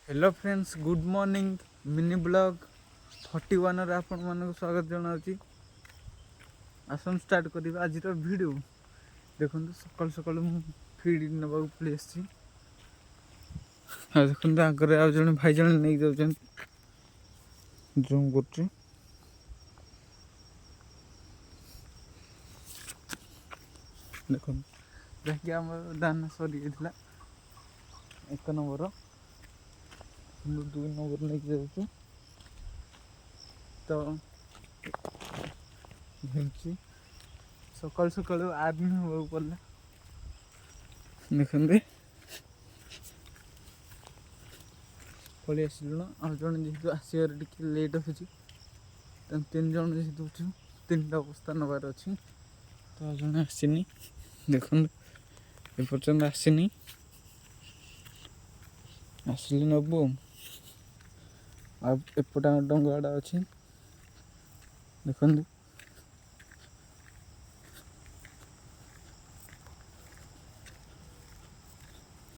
Hello friends good morning mini blog 41 रे आपण मानक स्वागत जनाऊँगी। आसन स्टार्ट करवा आज वीडियो देखो सकाल सकाल फीड नवा पलि देखते आगे आज जन भाई जन नहीं जाऊँ जूम कर देखो जहाँकि आम दाना सरी गला 1 नंबर 2 नंबर नहीं जाऊँ तो सकाल सकाल आर्मी हाँ पड़ा देखते पलि आसलुन आज जन जेहतु आसबार टे लेट हो 3 जन जेहतु 3टा बस्ता नबार अच्छी तो आज जन आसनी देखो एपर्तंत आसनी आसिले नबू एपटा डंगाड़ा अच्छी देखते